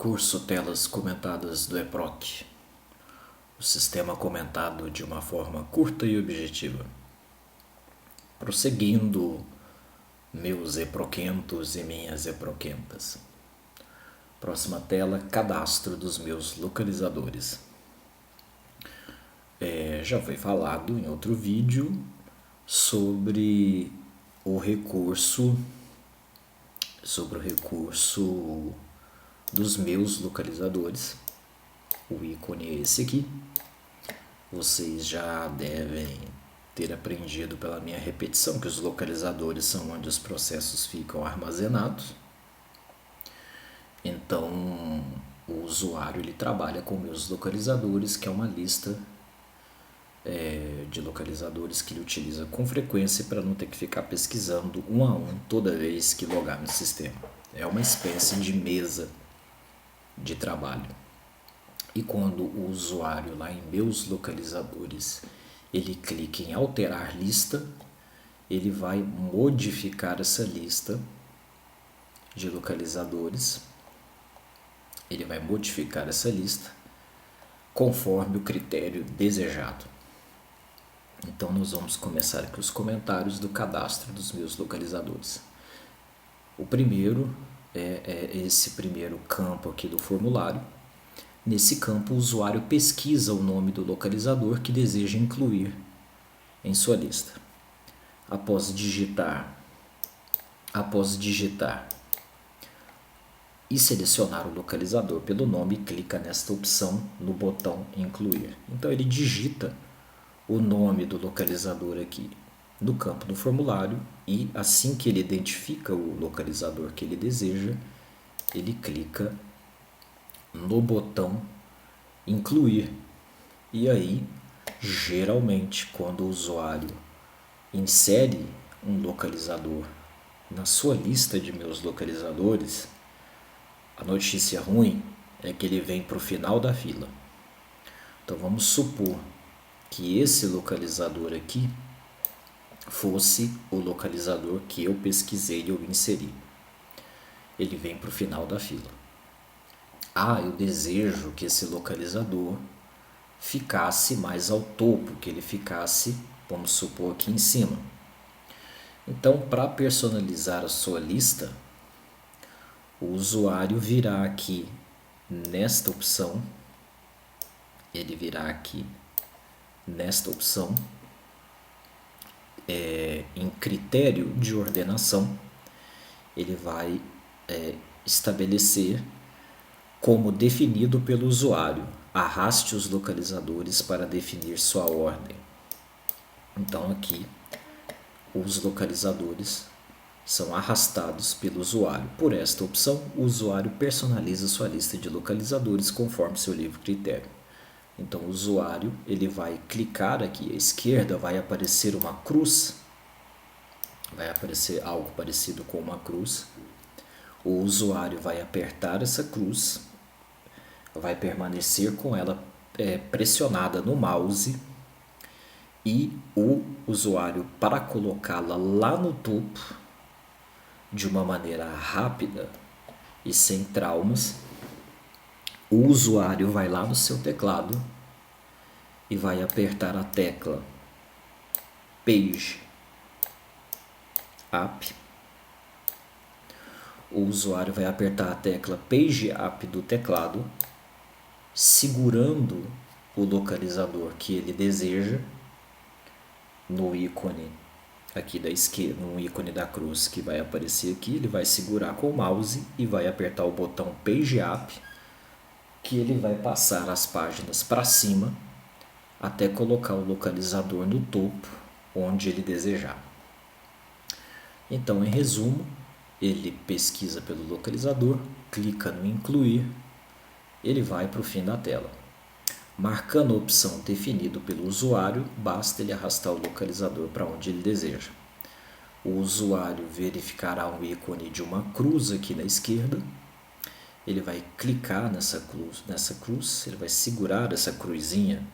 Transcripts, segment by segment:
Curso Telas Comentadas do EPROC. O sistema comentado de uma forma curta e objetiva. Prosseguindo, meus eproquentos e minhas eproquentas. Próxima tela, cadastro dos meus localizadores. Já foi falado em outro vídeo sobre o recurso dos meus localizadores. O ícone é esse aqui. Vocês já devem ter aprendido pela minha repetição que os localizadores são onde os processos ficam armazenados. Então, o usuário ele trabalha com meus localizadores, que é uma lista de localizadores que ele utiliza com frequência para não ter que ficar pesquisando um a um toda vez que logar no sistema. É uma espécie de mesa de trabalho. E quando o usuário lá em meus localizadores ele clica em alterar lista, ele vai modificar essa lista de localizadores. Ele vai modificar essa lista conforme o critério desejado. Então nós vamos começar aqui os comentários do cadastro dos meus localizadores. O primeiro é esse primeiro campo aqui do formulário. Nesse campo o usuário pesquisa o nome do localizador que deseja incluir em sua lista. Após digitar e selecionar o localizador pelo nome, clica nesta opção no botão incluir. Então ele digita o nome do localizador aqui no campo do formulário e assim que ele identifica o localizador que ele deseja, ele clica no botão incluir. E aí, geralmente, quando o usuário insere um localizador na sua lista de meus localizadores, a notícia ruim é que ele vem para o final da fila. Então vamos supor que esse localizador aqui fosse o localizador que eu pesquisei e eu inseri. Ele vem para o final da fila. Eu desejo que esse localizador ficasse mais ao topo, que ele ficasse, vamos supor, aqui em cima. Então, para personalizar a sua lista, o usuário virá aqui nesta opção, em critério de ordenação, ele vai estabelecer como definido pelo usuário. Arraste os localizadores para definir sua ordem. Então aqui os localizadores são arrastados pelo usuário. Por esta opção, o usuário personaliza sua lista de localizadores conforme seu livre critério. Então o usuário ele vai clicar aqui à esquerda, vai aparecer uma cruz, vai aparecer algo parecido com uma cruz. O usuário vai apertar essa cruz, vai permanecer com ela pressionada no mouse e o usuário, para colocá-la lá no topo de uma maneira rápida e sem traumas, o usuário vai lá no seu teclado e vai apertar a tecla Page Up. O usuário vai apertar a tecla Page Up do teclado, segurando o localizador que ele deseja no ícone aqui da esquerda, no ícone da cruz que vai aparecer aqui. Ele vai segurar com o mouse e vai apertar o botão Page Up, que ele vai passar as páginas para cima até colocar o localizador no topo onde ele desejar. Então, em resumo, ele pesquisa pelo localizador, clica no incluir, ele vai para o fim da tela. Marcando a opção definido pelo usuário, basta ele arrastar o localizador para onde ele deseja. O usuário verificará um ícone de uma cruz aqui na esquerda. Ele vai clicar nessa cruz, ele vai segurar essa cruzinha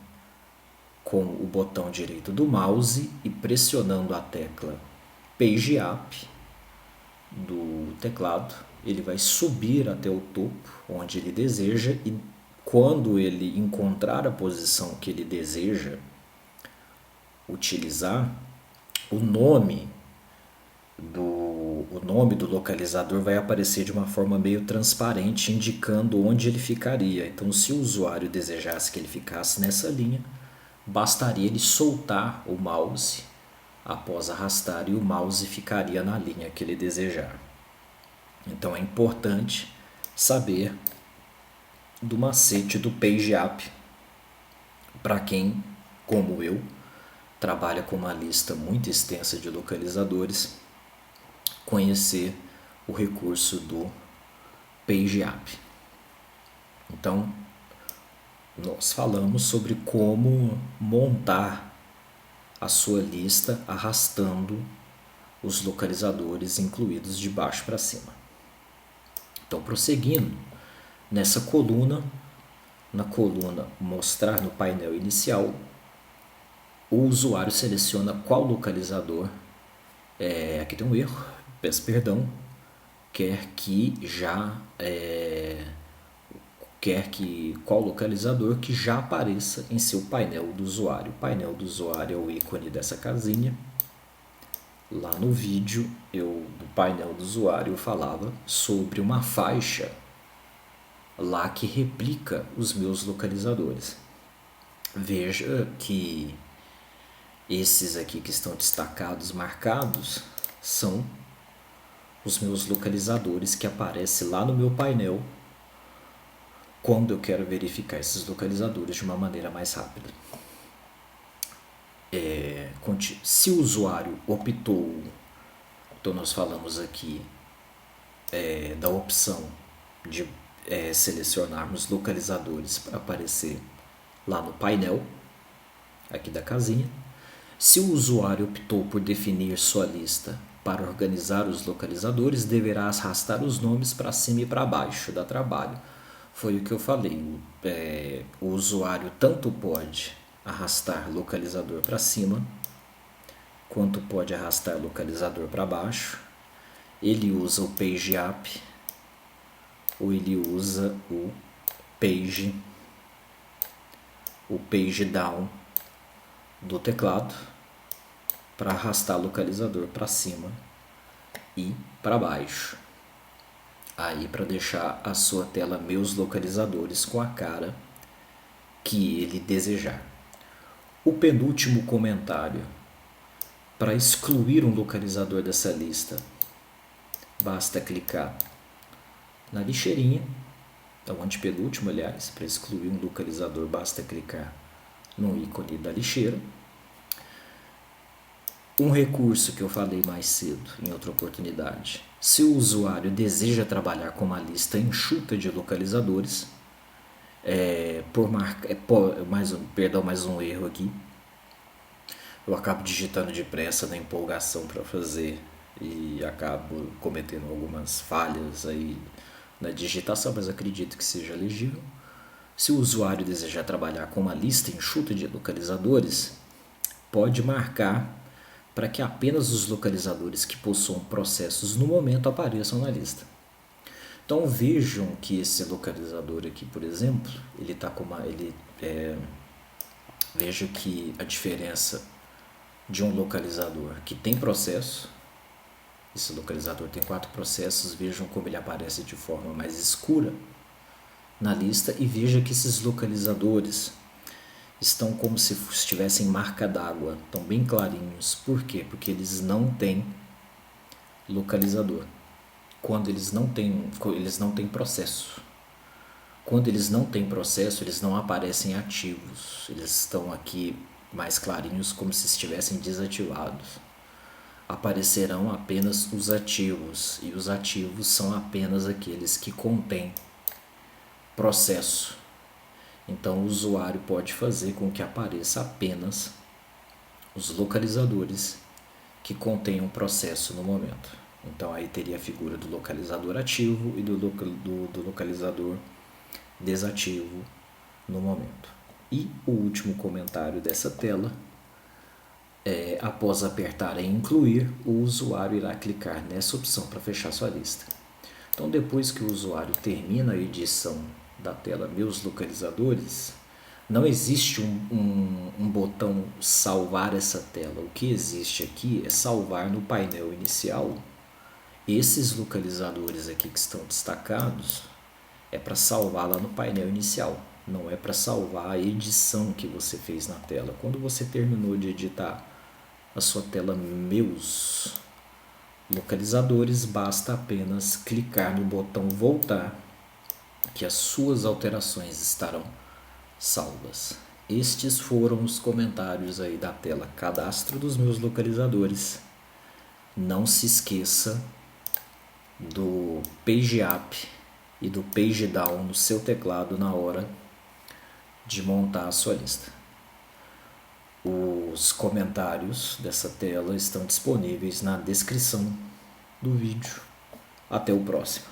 com o botão direito do mouse e pressionando a tecla Page Up do teclado, ele vai subir até o topo, onde ele deseja, e quando ele encontrar a posição que ele deseja utilizar, o nome do localizador vai aparecer de uma forma meio transparente, indicando onde ele ficaria. Então, se o usuário desejasse que ele ficasse nessa linha, bastaria ele soltar o mouse após arrastar e o mouse ficaria na linha que ele desejar. Então, é importante saber do macete do PageUp para quem, como eu, trabalha com uma lista muito extensa de localizadores, conhecer o recurso do PageUp. Então, nós falamos sobre como montar a sua lista arrastando os localizadores incluídos de baixo para cima. Então, prosseguindo, nessa coluna, na coluna mostrar no painel inicial, o usuário seleciona qual localizador, aqui tem um erro, peço perdão, qual localizador que já apareça em seu painel do usuário. O painel do usuário é o ícone dessa casinha. Lá no vídeo, do painel do usuário, eu falava sobre uma faixa lá que replica os meus localizadores. Veja que esses aqui que estão destacados, marcados, são os meus localizadores que aparecem lá no meu painel quando eu quero verificar esses localizadores de uma maneira mais rápida. Se o usuário optou, então nós falamos aqui da opção de selecionarmos localizadores para aparecer lá no painel, aqui da casinha. Se o usuário optou por definir sua lista para organizar os localizadores, deverá arrastar os nomes para cima e para baixo, dá trabalho. Foi o que eu falei, o usuário tanto pode arrastar localizador para cima, quanto pode arrastar localizador para baixo. Ele usa o PageUp, ou ele usa o Page Down do teclado para arrastar localizador para cima e para baixo. Aí, para deixar a sua tela Meus Localizadores com a cara que ele desejar. O penúltimo comentário: para excluir um localizador dessa lista, basta clicar na lixeirinha, é o antepenúltimo, aliás. Para excluir um localizador, basta clicar no ícone da lixeira. Um recurso que eu falei mais cedo, em outra oportunidade: se o usuário deseja trabalhar com uma lista enxuta de localizadores, mais um erro aqui. Eu acabo digitando depressa na empolgação para fazer e acabo cometendo algumas falhas aí na digitação, mas acredito que seja legível. Se o usuário desejar trabalhar com uma lista enxuta de localizadores, pode marcar para que apenas os localizadores que possuam processos no momento apareçam na lista. Então vejam que esse localizador aqui, por exemplo, ele está com veja que a diferença de um localizador que tem processo, esse localizador tem 4 processos, vejam como ele aparece de forma mais escura na lista, e veja que esses localizadores estão como se estivessem marca d'água, estão bem clarinhos. Por quê? Porque eles não têm localizador. Quando eles não têm processo. Quando eles não têm processo, eles não aparecem ativos. Eles estão aqui mais clarinhos, como se estivessem desativados. Aparecerão apenas os ativos, e os ativos são apenas aqueles que contêm processo. Então o usuário pode fazer com que apareça apenas os localizadores que contêm um processo no momento. Então aí teria a figura do localizador ativo e do localizador desativo no momento. E o último comentário dessa tela: Após apertar em incluir, o usuário irá clicar nessa opção para fechar sua lista. Então, depois que o usuário termina a edição da tela Meus Localizadores, não existe um botão salvar essa tela. O que existe aqui é salvar no painel inicial. Esses localizadores aqui que estão destacados é para salvar lá no painel inicial, não é para salvar a edição que você fez na tela. Quando você terminou de editar a sua tela Meus Localizadores, basta apenas clicar no botão voltar, que as suas alterações estarão salvas. Estes foram os comentários aí da tela Cadastro dos Meus Localizadores. Não se esqueça do Page Up e do Page Down no seu teclado na hora de montar a sua lista. Os comentários dessa tela estão disponíveis na descrição do vídeo. Até o próximo.